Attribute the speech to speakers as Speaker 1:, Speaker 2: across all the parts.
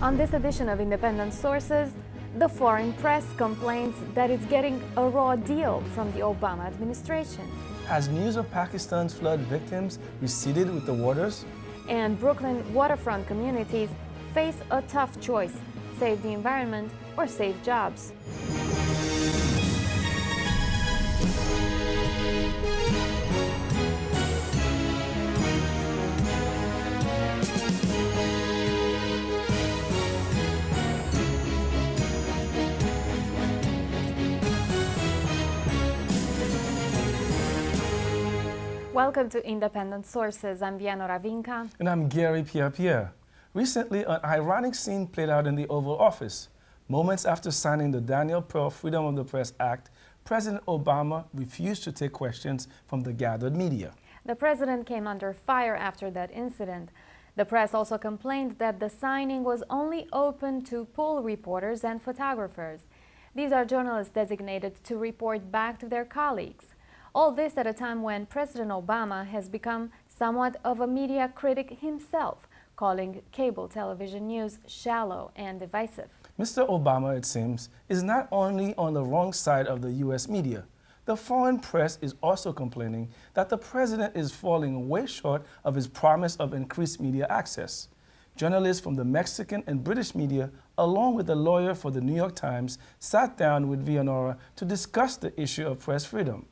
Speaker 1: On this edition of Independent Sources, the foreign press complains that it's getting a raw deal from the Obama administration.
Speaker 2: Has news of Pakistan's flood victims receded with the waters?
Speaker 1: And Brooklyn waterfront communities face a tough choice: save the environment or save jobs. Welcome to Independent Sources. I'm Vianora Vinca.
Speaker 2: And I'm Garry Pierre-Pierre. Recently, an ironic scene played out in the Oval Office. Moments after signing the Daniel Pearl Freedom of the Press Act, President Obama refused to take questions from the gathered media.
Speaker 1: The president came under fire after that incident. The press also complained that the signing was only open to pool reporters and photographers. These are journalists designated to report back to their colleagues. All this at a time when President Obama has become somewhat of a media critic himself, calling cable television news shallow and divisive.
Speaker 2: Mr. Obama, it seems, is not only on the wrong side of the U.S. media. The foreign press is also complaining that the president is falling way short of his promise of increased media access. Journalists from the Mexican and British media, along with a lawyer for the New York Times, sat down with Vianora to discuss the issue of press freedom.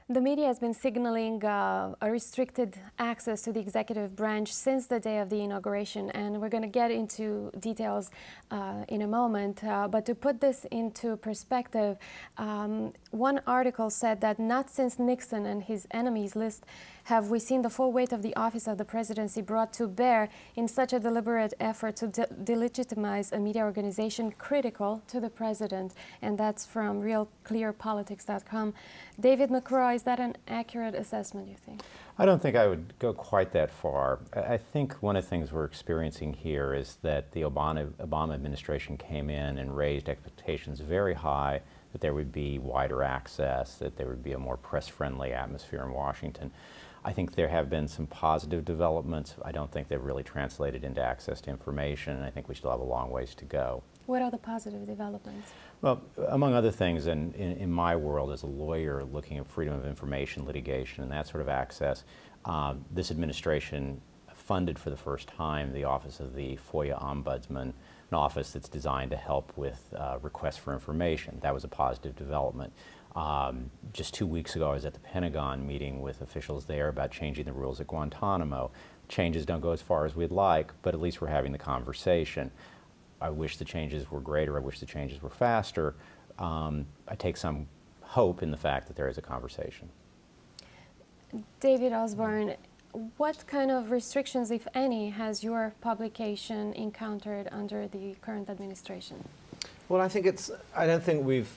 Speaker 1: The media has been signaling a restricted access to the executive branch since the day of the inauguration, and we're going to get into details in a moment. But to put this into perspective, one article said that not since Nixon and his enemies list have we seen the full weight of the office of the presidency brought to bear in such a deliberate effort to delegitimize a media organization critical to the president. And that's from realclearpolitics.com. David McCraw, is that an accurate assessment, you think?
Speaker 3: I don't think I would go quite that far. I think one of the things we're experiencing here is that the Obama administration came in and raised expectations very high that there would be wider access, that there would be a more press-friendly atmosphere in Washington. I think there have been some positive developments. I don't think they've really translated into access to information, and I think we still have a long ways to go.
Speaker 1: What are the positive developments?
Speaker 3: Well, among other things, in my world as a lawyer looking at freedom of information litigation and that sort of access, this administration funded for the first time the Office of the FOIA Ombudsman, an office that's designed to help with requests for information. That was a positive development. Just 2 weeks ago, I was at the Pentagon meeting with officials there about changing the rules at Guantanamo. Changes don't go as far as we'd like, but at least we're having the conversation. I wish the changes were greater. I wish the changes were faster. I take some hope in the fact that there is a conversation.
Speaker 1: David Usborne, what kind of restrictions, if any, has your publication encountered under the current administration?
Speaker 4: Well, I don't think we've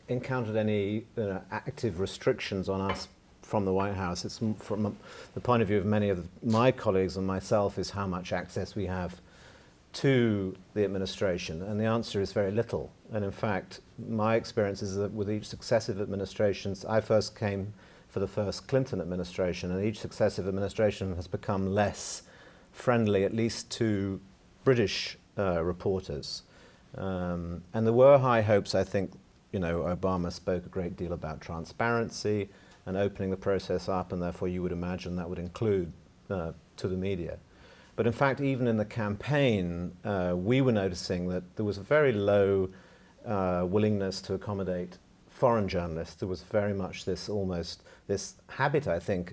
Speaker 4: encountered any active restrictions on us from the White House. It's from the point of view of many of my colleagues and myself is how much access we have to the administration, and the answer is very little. And in fact, my experience is that with each successive administrations, I first came for the first Clinton administration, and each successive administration has become less friendly, at least to British reporters. And there were high hopes. I think, Obama spoke a great deal about transparency and opening the process up, and therefore you would imagine that would include to the media. But in fact, even in the campaign, we were noticing that there was a very low willingness to accommodate foreign journalists. There was very much this habit, I think,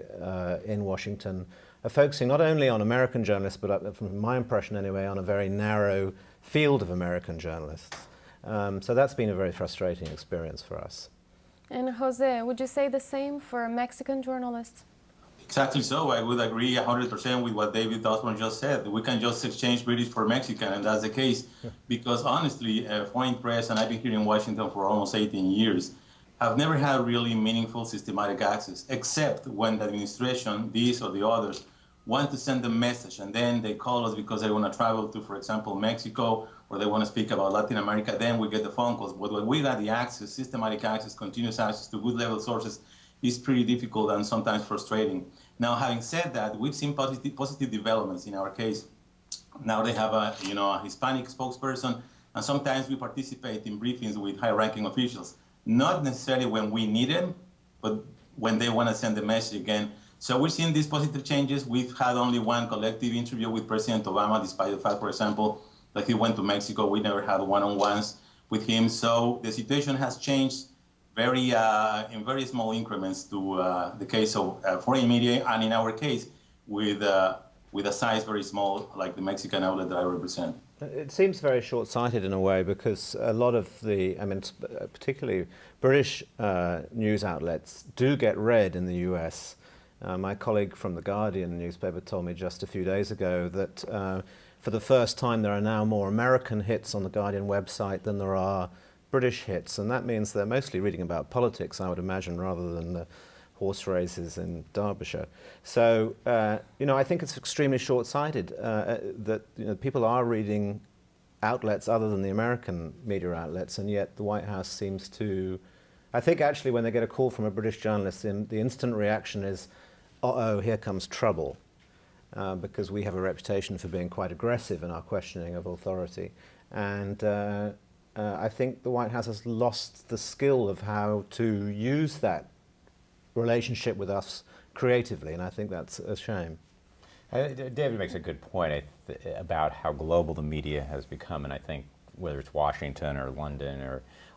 Speaker 4: in Washington of focusing not only on American journalists, but from my impression anyway, on a very narrow field of American journalists. So that's been a very frustrating experience for us.
Speaker 1: And José, would you say the same for Mexican journalists?
Speaker 5: Exactly so. I would agree 100% with what David Usborne just said. We can just exchange British for Mexican, and that's the case. Because honestly, foreign press, and I've been here in Washington for almost 18 years, have never had really meaningful systematic access, except when the administration, these or the others, want to send a message, and then they call us because they want to travel to, for example, Mexico, or they want to speak about Latin America, then we get the phone calls. But when we got the access, systematic access, continuous access to good level sources, is pretty difficult and sometimes frustrating. Now, having said that, we've seen positive developments in our case. Now they have a Hispanic spokesperson, and sometimes we participate in briefings with high-ranking officials, not necessarily when we need them, but when they want to send the message again. So we're seeing these positive changes. We've had only one collective interview with President Obama, despite the fact, for example, that he went to Mexico. We never had one-on-ones with him. So the situation has changed in very small increments to the case of foreign media, and in our case, with a size very small, like the Mexican outlet that I represent.
Speaker 4: It seems very short-sighted in a way, because a lot of the, particularly British news outlets do get read in the US. My colleague from the Guardian newspaper told me just a few days ago that for the first time there are now more American hits on the Guardian website than there are British hits, and that means they're mostly reading about politics, I would imagine, rather than horse races in Derbyshire. So, I think it's extremely short-sighted that people are reading outlets other than the American media outlets, and yet the White House seems to... I think actually when they get a call from a British journalist, the instant reaction is, uh-oh, here comes trouble, because we have a reputation for being quite aggressive in our questioning of authority. And I think the White House has lost the skill of how to use that relationship with us creatively, and I think that's a shame.
Speaker 3: David makes a good point about how global the media has become, and I think whether it's Washington or London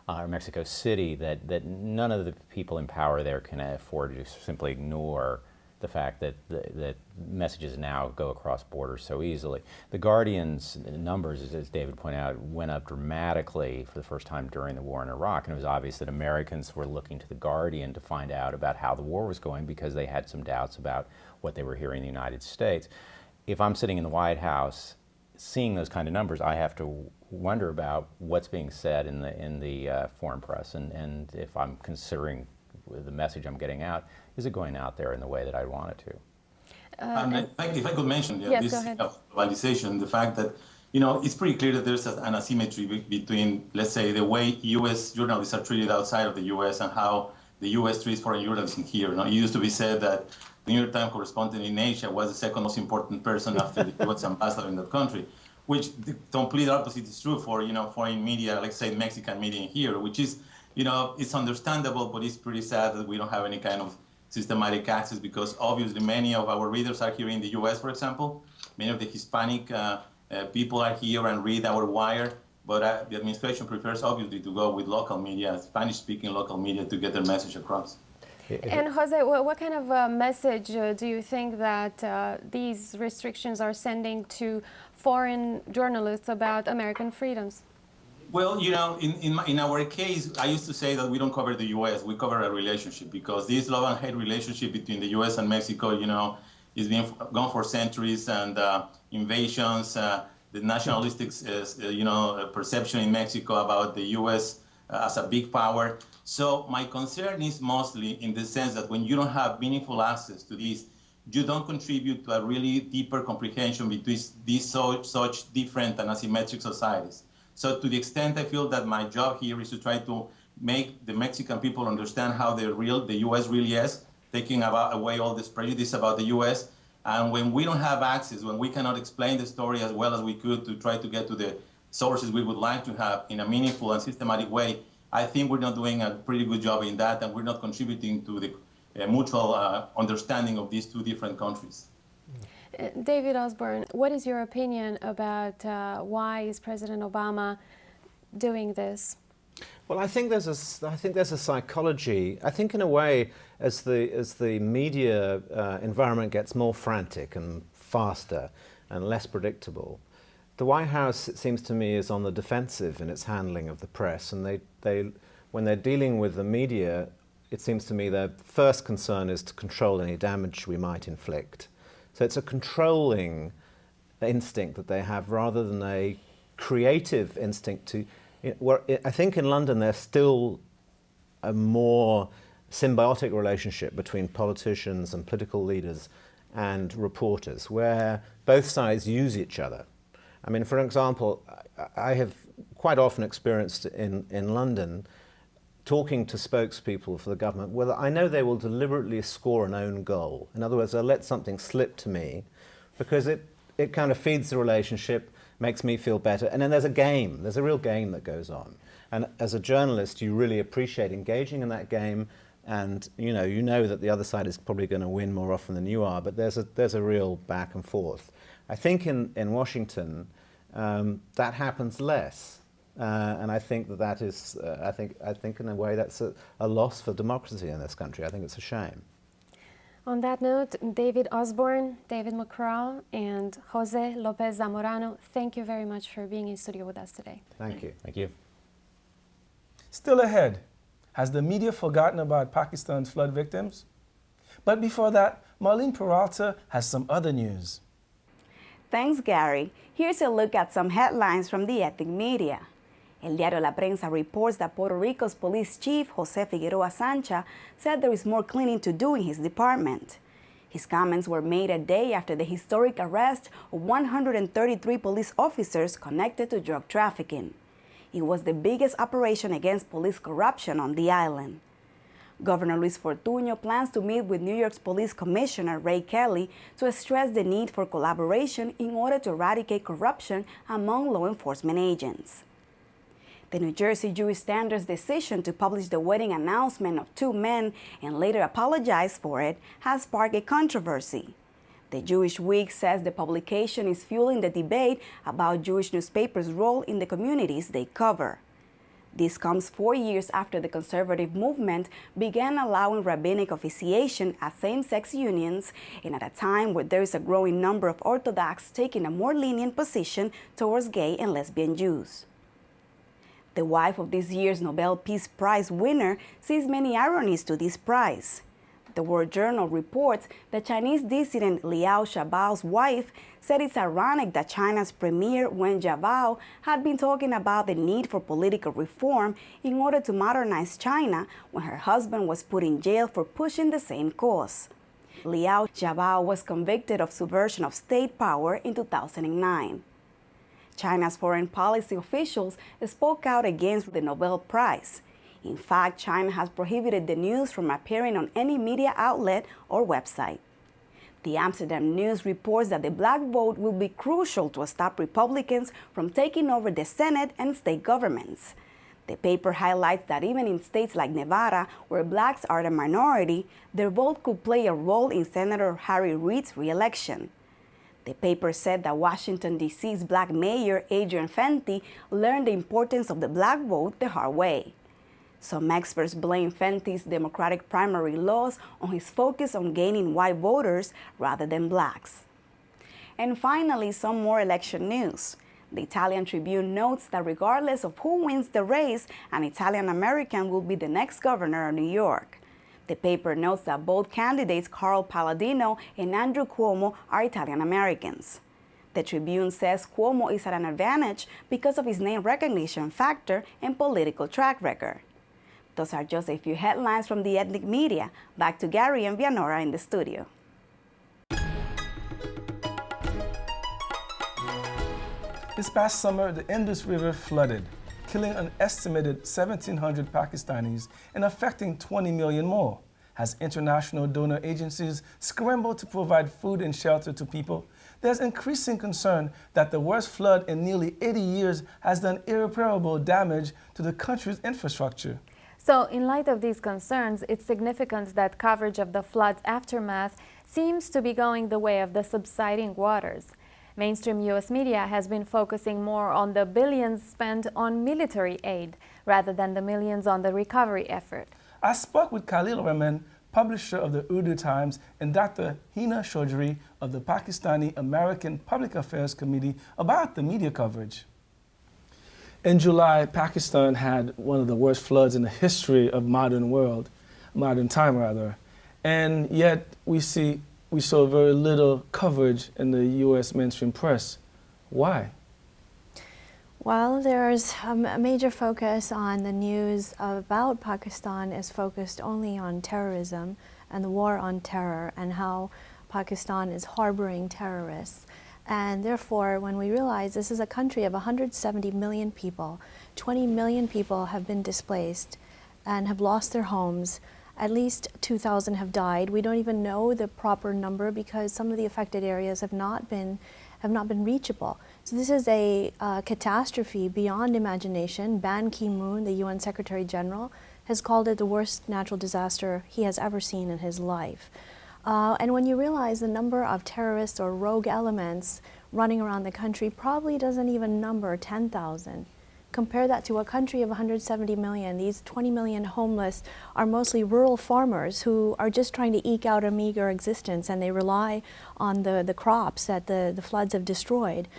Speaker 3: or Mexico City, that none of the people in power there can afford to simply ignore the fact that messages now go across borders so easily. The Guardian's numbers, as David pointed out, went up dramatically for the first time during the war in Iraq, and it was obvious that Americans were looking to the Guardian to find out about how the war was going because they had some doubts about what they were hearing in the United States. If I'm sitting in the White House seeing those kind of numbers, I have to wonder about what's being said in the foreign press, and if I'm considering the message I'm getting out, is it going out there in the way that I want it to?
Speaker 5: If I could mention
Speaker 1: yes,
Speaker 5: this globalization, the fact that it's pretty clear that there's an asymmetry between, let's say, the way U.S. journalists are treated outside of the U.S. and how the U.S. treats foreign journalists in here. It used to be said that the New York Times correspondent in Asia was the second most important person after the U.S. ambassador in that country, which the complete opposite is true for foreign media, like say Mexican media in here, which is it's understandable, but it's pretty sad that we don't have any kind of systematic access, because obviously many of our readers are here in the U.S., for example. Many of the Hispanic people are here and read our wire, but the administration prefers obviously to go with local media, Spanish-speaking local media, to get their message across.
Speaker 1: And Jose, what kind of message do you think that these restrictions are sending to foreign journalists about American freedoms?
Speaker 5: Well, in our case, I used to say that we don't cover the U.S., we cover a relationship, because this love and hate relationship between the U.S. and Mexico, is being gone for centuries, and invasions, the nationalistic, perception in Mexico about the U.S. As a big power. So my concern is mostly in the sense that when you don't have meaningful access to this, you don't contribute to a really deeper comprehension between these such different and asymmetric societies. So to the extent I feel that my job here is to try to make the Mexican people understand how the U.S. really is, taking away all this prejudice about the U.S. And when we don't have access, when we cannot explain the story as well as we could to try to get to the sources we would like to have in a meaningful and systematic way, I think we're not doing a pretty good job in that, and we're not contributing to the mutual understanding of these two different countries.
Speaker 1: David Usborne, what is your opinion about why is President Obama doing this?
Speaker 4: Well, I think there's a psychology. I think in a way, as the media environment gets more frantic and faster and less predictable, the White House, it seems to me, is on the defensive in its handling of the press, and when they're dealing with the media, it seems to me their first concern is to control any damage we might inflict. So it's a controlling instinct that they have rather than a creative instinct to... I think in London there's still a more symbiotic relationship between politicians and political leaders and reporters, where both sides use each other. I mean, for example, I have quite often experienced in London talking to spokespeople for the government, whether I know they will deliberately score an own goal. In other words, they'll let something slip to me because it kind of feeds the relationship, makes me feel better. And then there's a game. There's a real game that goes on. And as a journalist, you really appreciate engaging in that game. And you know that the other side is probably going to win more often than you are. But there's a real back and forth. I think in Washington, that happens less. And I think that is, I think in a way that's a loss for democracy in this country. I think it's a shame.
Speaker 1: On that note, David Usborne, David McCraw, and José Lopez Zamorano, thank you very much for being in studio with us today.
Speaker 4: Thank you.
Speaker 3: Thank you.
Speaker 2: Still ahead, has the media forgotten about Pakistan's flood victims? But before that, Marlene Peralta has some other news.
Speaker 6: Thanks, Gary. Here's a look at some headlines from the ethnic media. El Diario La Prensa reports that Puerto Rico's police chief, José Figueroa Sancha, said there is more cleaning to do in his department. His comments were made a day after the historic arrest of 133 police officers connected to drug trafficking. It was the biggest operation against police corruption on the island. Governor Luis Fortuño plans to meet with New York's Police Commissioner Ray Kelly to stress the need for collaboration in order to eradicate corruption among law enforcement agents. The New Jersey Jewish Standard's decision to publish the wedding announcement of two men and later apologize for it has sparked a controversy. The Jewish Week says the publication is fueling the debate about Jewish newspapers' role in the communities they cover. This comes 4 years after the conservative movement began allowing rabbinic officiation at same-sex unions, and at a time where there is a growing number of Orthodox taking a more lenient position towards gay and lesbian Jews. The wife of this year's Nobel Peace Prize winner sees many ironies to this prize. The World Journal reports that Chinese dissident Liao Xiaobao's wife said it's ironic that China's premier Wen Jiabao had been talking about the need for political reform in order to modernize China when her husband was put in jail for pushing the same cause. Liao Xiaobao was convicted of subversion of state power in 2009. China's foreign policy officials spoke out against the Nobel Prize. In fact, China has prohibited the news from appearing on any media outlet or website. The Amsterdam News reports that the black vote will be crucial to stop Republicans from taking over the Senate and state governments. The paper highlights that even in states like Nevada, where blacks are the minority, their vote could play a role in Senator Harry Reid's re-election. The paper said that Washington, D.C.'s black mayor, Adrian Fenty, learned the importance of the black vote the hard way. Some experts blame Fenty's Democratic primary loss on his focus on gaining white voters rather than blacks. And finally, some more election news. The Italian Tribune notes that regardless of who wins the race, an Italian-American will be the next governor of New York. The paper notes that both candidates, Carl Palladino and Andrew Cuomo, are Italian-Americans. The Tribune says Cuomo is at an advantage because of his name recognition factor and political track record. Those are just a few headlines from the ethnic media. Back to Garry and Vianora in the studio.
Speaker 2: This past summer, the Indus River flooded, killing an estimated 1,700 Pakistanis and affecting 20 million more. As international donor agencies scramble to provide food and shelter to people, there's increasing concern that the worst flood in nearly 80 years has done irreparable damage to the country's infrastructure.
Speaker 1: So, in light of these concerns, it's significant that coverage of the flood's aftermath seems to be going the way of the subsiding waters. Mainstream U.S. media has been focusing more on the billions spent on military aid rather than the millions on the recovery effort.
Speaker 2: I spoke with Khalil Rehman, publisher of the Urdu Times, and Dr. Hina Chaudhry of the Pakistani-American Public Affairs Committee about the media coverage. In July, Pakistan had one of the worst floods in the history of modern time, and yet we saw very little coverage in the U.S. mainstream press. Why?
Speaker 7: Well, there's a major focus on the news about Pakistan is focused only on terrorism and the war on terror and how Pakistan is harboring terrorists. And therefore, when we realize this is a country of 170 million people, 20 million people have been displaced and have lost their homes. At least 2,000 have died. We don't even know the proper number because some of the affected areas have not been have not been reachable. So this is a catastrophe beyond imagination. Ban Ki-moon, the UN Secretary General, has called it the worst natural disaster he has ever seen in his life. And when you realize the number of terrorists or rogue elements running around the country probably doesn't even number 10,000. Compare that to a country of 170 million. These 20 million homeless are mostly rural farmers who are just trying to eke out a meager existence, and they rely on the crops that the floods have destroyed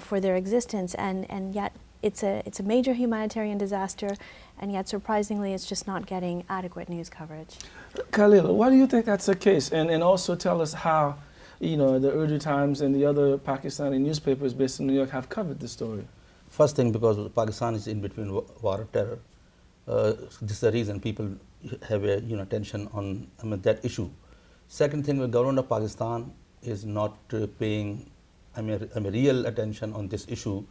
Speaker 7: for their existence, and yet it's a major humanitarian disaster, and yet surprisingly it's just not getting adequate news coverage.
Speaker 2: Khalil, why do you think that's the case? And also tell us how, you know, the Urdu Times and the other Pakistani newspapers based in New York have covered the story.
Speaker 8: First thing, because Pakistan is in between war and terror. This is the reason people have a attention on that issue. Second thing, the government of Pakistan is not paying real attention on this issue,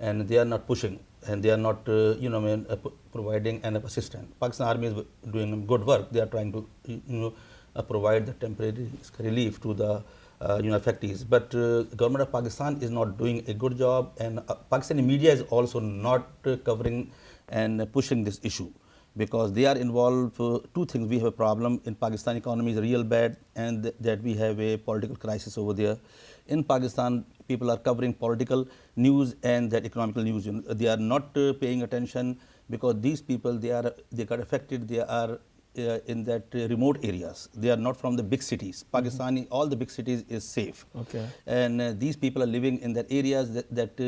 Speaker 8: and they are not pushing, and they are not providing enough assistance. Pakistan Army is doing good work. They are trying to provide the temporary relief to the affectees, but government of Pakistan is not doing a good job, and Pakistani media is also not covering and pushing this issue, because they are involved. Two things: we have a problem in Pakistan, economy is real bad, and that we have a political crisis over there. In Pakistan, people are covering political news and that economical news. They are not paying attention, because these people, they got affected. They are in that remote areas. They are not from the big cities. Pakistani, all the big cities is safe.
Speaker 2: Okay.
Speaker 8: And these people are living in that areas that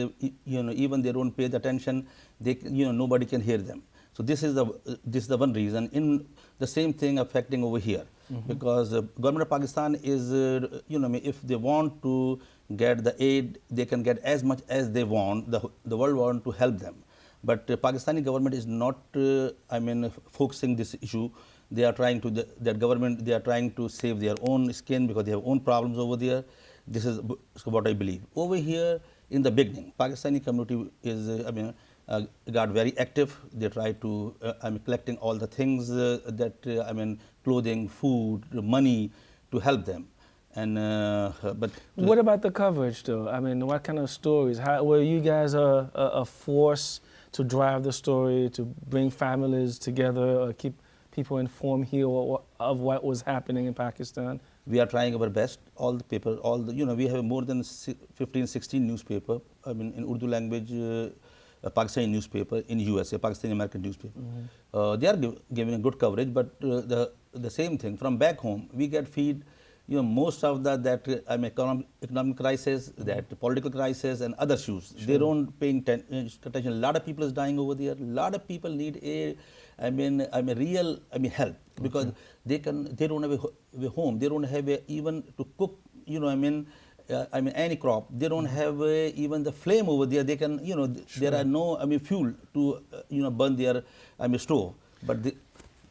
Speaker 8: even they don't pay the attention. They nobody can hear them. So this is the one reason. In the same thing affecting over here, because government of Pakistan is if they want to get the aid, they can get as much as they want. The world want to help them, but Pakistani government is not focusing this issue. They are trying to they are trying to save their own skin, because they have own problems over there. This is what I believe. Over here in the beginning, Pakistani community is got very active. They try to collecting all the things that clothing, food, money to help them. And but
Speaker 2: what about the coverage, though? I mean, what kind of stories? Were you guys a force to drive the story, to bring families together, or keep people informed here of what was happening in Pakistan?
Speaker 8: We are trying our best. All the paper, we have more than 15, 16 newspaper. In Urdu language, a Pakistani newspaper in USA, Pakistani-American newspaper. They are giving a good coverage, but the same thing from back home, we get feed. Most of that economic crisis, that political crisis, and other issues. Sure. They don't paying attention. A lot of people is dying over there. A lot of people need real help, because they don't have a home. They don't have even to cook. Any crop. They don't have even the flame over there. They can Sure. There are no fuel to burn their stove. But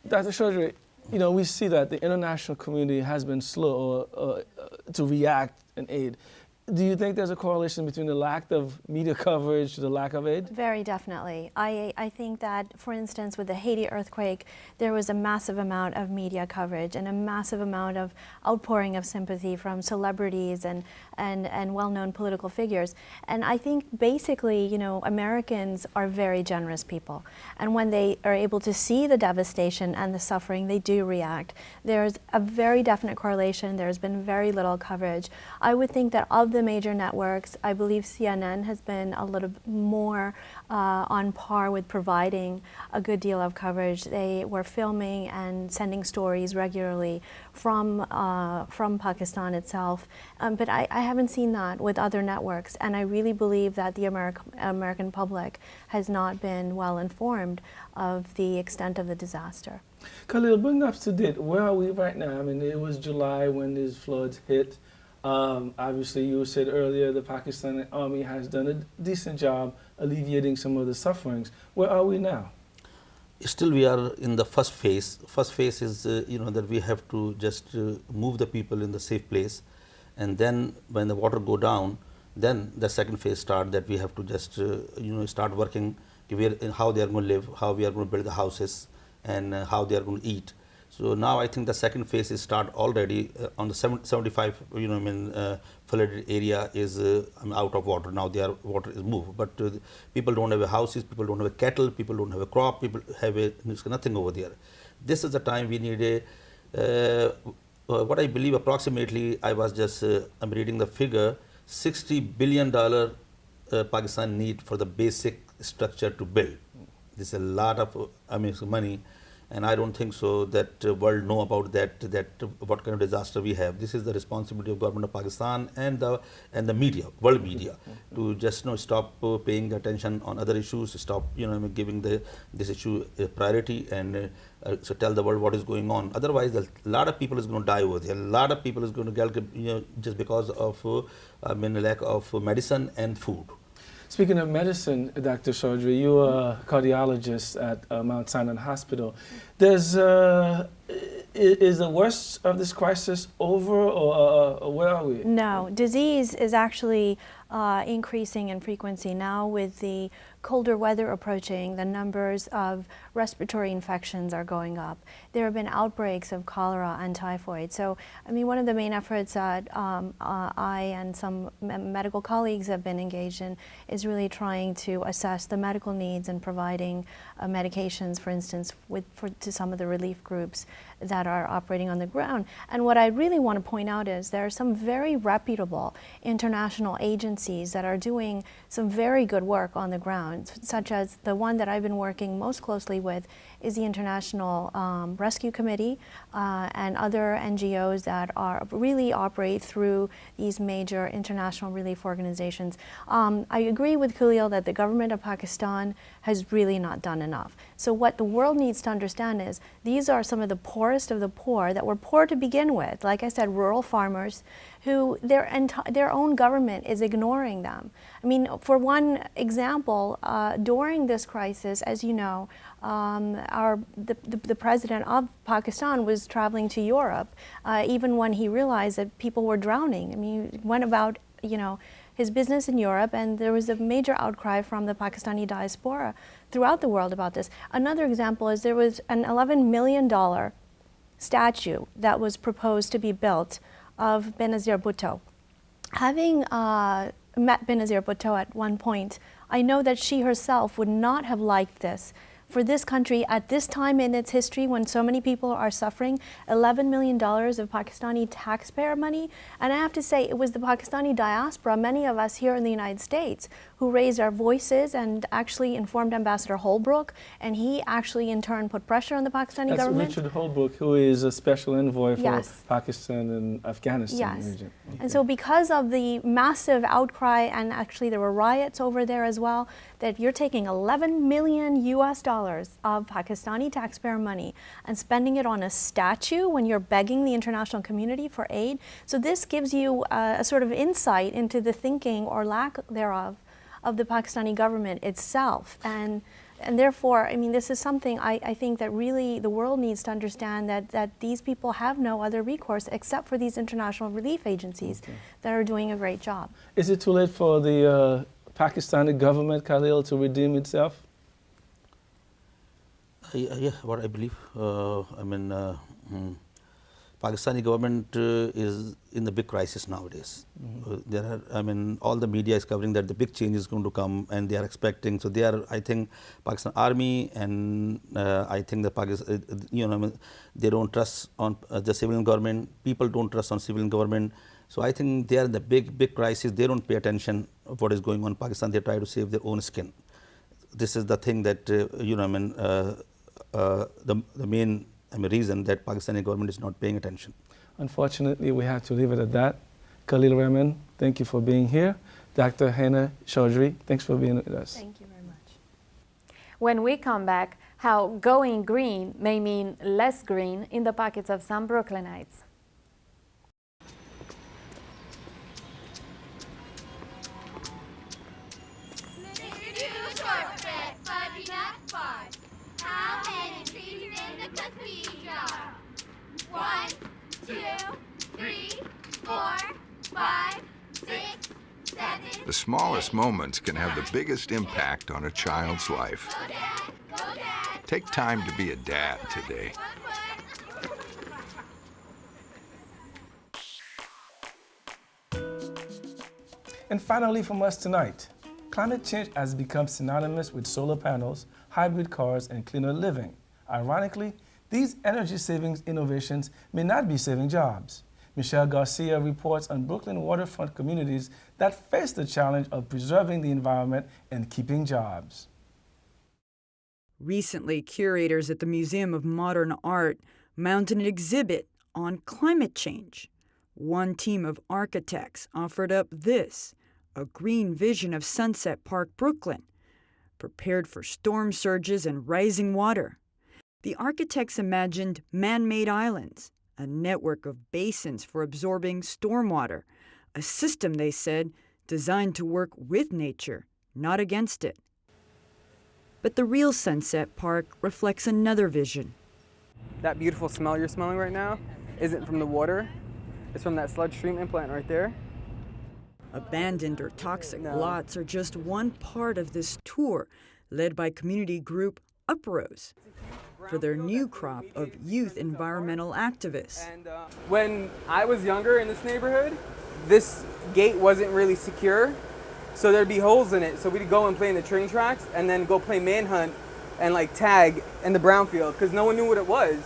Speaker 2: Dr. Chaudhry, we see that the international community has been slow to react and aid. Do you think there's a correlation between the lack of media coverage to the lack of aid?
Speaker 7: Very definitely. I think that, for instance, with the Haiti earthquake, there was a massive amount of media coverage and a massive amount of outpouring of sympathy from celebrities and well-known political figures. And I think basically, Americans are very generous people. And when they are able to see the devastation and the suffering, they do react. There's a very definite correlation. There's been very little coverage. I would think that of the major networks, I believe CNN has been a little more on par with providing a good deal of coverage. They were filming and sending stories regularly from Pakistan itself, but I haven't seen that with other networks, and I really believe that the American public has not been well informed of the extent of the disaster.
Speaker 2: Khalil, bring us to date. Where are we right now? It was July when these floods hit. Obviously, you said earlier the Pakistani Army has done a decent job alleviating some of the sufferings. Where are we now?
Speaker 8: Still, we are in the first phase. First phase is, that we have to just move the people in the safe place, and then when the water go down, then the second phase start. That we have to just, start working how they are going to live, how we are going to build the houses, and how they are going to eat. So now I think the second phase is start already on the 75, flooded area is out of water. Now water is moved, but people don't have houses, people don't have cattle, people don't have a crop, people have nothing over there. This is the time we need what I believe approximately, I was just, I'm reading the figure, $60 billion Pakistan need for the basic structure to build. This is a lot of money, and I don't think so that world know about that what kind of disaster we have. This is the responsibility of government of Pakistan and the media, world media, to just stop paying attention on other issues, stop giving this issue a priority, and so tell the world what is going on. Otherwise, a lot of people is going to die over there. A lot of people is going to get just because of lack of medicine and food.
Speaker 2: Speaking of medicine, Dr. Chaudhry, you are a cardiologist at Mount Sinai Hospital. Is the worst of this crisis over, or where are we?
Speaker 7: No, disease is actually increasing in frequency now. With the colder weather approaching, the numbers of respiratory infections are going up. There have been outbreaks of cholera and typhoid. So, one of the main efforts that I and some medical colleagues have been engaged in is really trying to assess the medical needs and providing medications, for instance, to some of the relief groups that are operating on the ground. And what I really want to point out is there are some very reputable international agencies that are doing some very good work on the ground, such as the one that I've been working most closely with is the International Rescue Committee and other NGOs that really operate through these major international relief organizations. I agree with Khalil that the government of Pakistan has really not done enough. So what the world needs to understand is these are some of the poorest of the poor that were poor to begin with. Like I said, rural farmers who their own government is ignoring them. For one example, during this crisis, as you know, the president of Pakistan was traveling to Europe, even when he realized that people were drowning. He went about, his business in Europe, and there was a major outcry from the Pakistani diaspora throughout the world about this. Another example is there was an $11 million statue that was proposed to be built of Benazir Bhutto. Having met Benazir Bhutto at one point, I know that she herself would not have liked this. For this country, at this time in its history, when so many people are suffering, $11 million of Pakistani taxpayer money. And I have to say, it was the Pakistani diaspora, many of us here in the United States, who raised our voices and actually informed Ambassador Holbrooke, and he actually in turn put pressure on the Pakistani government.
Speaker 2: Richard Holbrooke, who is a special envoy for Pakistan and Afghanistan region.
Speaker 7: Okay. And so because of the massive outcry, and actually there were riots over there as well, that you're taking $11 million of Pakistani taxpayer money and spending it on a statue when you're begging the international community for aid. So this gives you a sort of insight into the thinking or lack thereof of the Pakistani government itself. And therefore, this is something I think that really the world needs to understand, that these people have no other recourse except for these international relief agencies that are doing a great job.
Speaker 2: Is it too late for the Pakistani government, Khalil, to redeem itself?
Speaker 8: Yeah, what I believe. Pakistani government is in the big crisis nowadays. There are, all the media is covering that the big change is going to come, and they are expecting. So they are, I think, Pakistan Army, and I think the Pakistan, they don't trust on the civilian government. People don't trust on civilian government. So I think they are in the big crisis. They don't pay attention of what is going on in Pakistan. They try to save their own skin. This is the thing that the main reason that Pakistani government is not paying attention.
Speaker 2: Unfortunately, we have to leave it at that. Khalil Rehman, thank you for being here. Dr. Hina Chaudhry, thanks for being with us.
Speaker 7: Thank you very much.
Speaker 1: When we come back, how going green may mean less green in the pockets of some Brooklynites.
Speaker 9: One, two, three, four, five, six, seven. The smallest moments can have the biggest impact on a child's life. Go, Dad. Go, Dad. Take time to be a dad today.
Speaker 2: And finally from us tonight, climate change has become synonymous with solar panels, hybrid cars, and cleaner living. Ironically, these energy savings innovations may not be saving jobs. Michelle García reports on Brooklyn waterfront communities that face the challenge of preserving the environment and keeping jobs.
Speaker 10: Recently, curators at the Museum of Modern Art mounted an exhibit on climate change. One team of architects offered up this, a green vision of Sunset Park, Brooklyn, prepared for storm surges and rising water. The architects imagined man-made islands, a network of basins for absorbing stormwater, a system, they said, designed to work with nature, not against it. But the real Sunset Park reflects another vision.
Speaker 11: That beautiful smell you're smelling right now isn't from the water. It's from that sludge treatment plant right there.
Speaker 10: Abandoned or toxic lots are just one part of this tour, led by community group UPROSE, for their new crop of youth environmental activists.
Speaker 11: And when I was younger in this neighborhood, this gate wasn't really secure, so there'd be holes in it. So we'd go and play in the train tracks and then go play manhunt and like tag in the brownfield because no one knew what it was.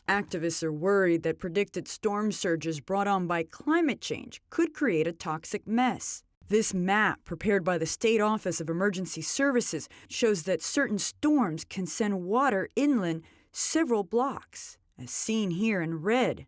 Speaker 10: Activists are worried that predicted storm surges brought on by climate change could create a toxic mess. This map, prepared by the State Office of Emergency Services, shows that certain storms can send water inland several blocks, as seen here in red.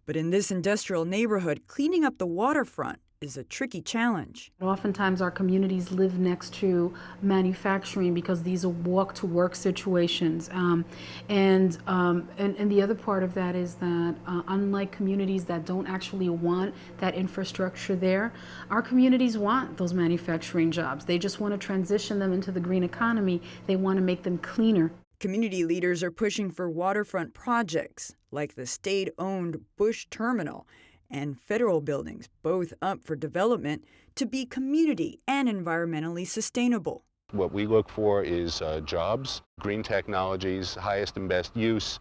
Speaker 10: But in this industrial neighborhood, cleaning up the waterfront is a tricky challenge.
Speaker 12: Oftentimes our communities live next to manufacturing because these are walk-to-work situations. And the other part of that is that unlike communities that don't actually want that infrastructure there, our communities want those manufacturing jobs. They just want to transition them into the green economy. They want to make them cleaner.
Speaker 10: Community leaders are pushing for waterfront projects like the state-owned Bush Terminal and federal buildings, both up for development, to be community and environmentally sustainable.
Speaker 13: What we look for is jobs, green technologies, highest and best use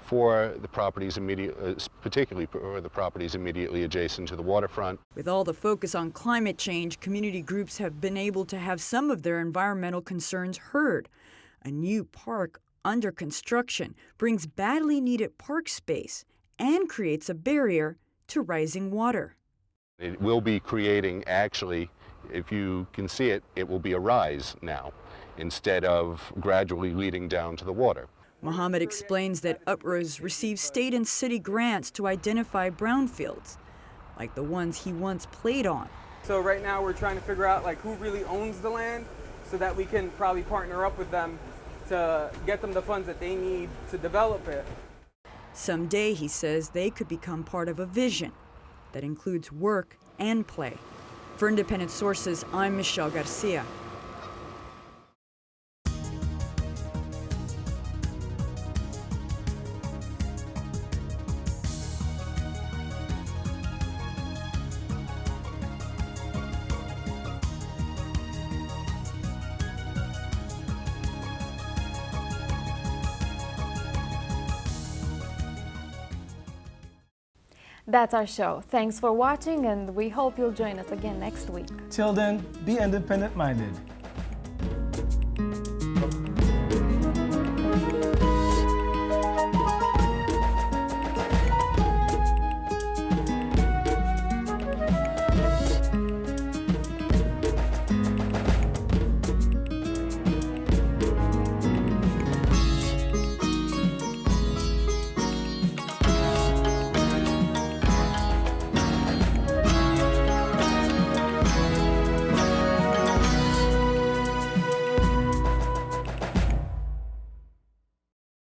Speaker 13: for the properties particularly for the properties immediately adjacent to the waterfront.
Speaker 10: With all the focus on climate change, community groups have been able to have some of their environmental concerns heard. A new park under construction brings badly needed park space and creates a barrier to rising water.
Speaker 13: It will be creating, actually, if you can see it, it will be a rise now, instead of gradually leading down to the water.
Speaker 10: Mohammed explains that UPROSE receives state and city grants to identify brownfields, like the ones he once played on.
Speaker 11: So right now we're trying to figure out like who really owns the land so that we can probably partner up with them to get them the funds that they need to develop it.
Speaker 10: Someday, he says, they could become part of a vision that includes work and play. For Independent Sources, I'm Michelle Garcia.
Speaker 1: That's our show. Thanks for watching, and we hope you'll join us again next week.
Speaker 2: Till then, be independent-minded.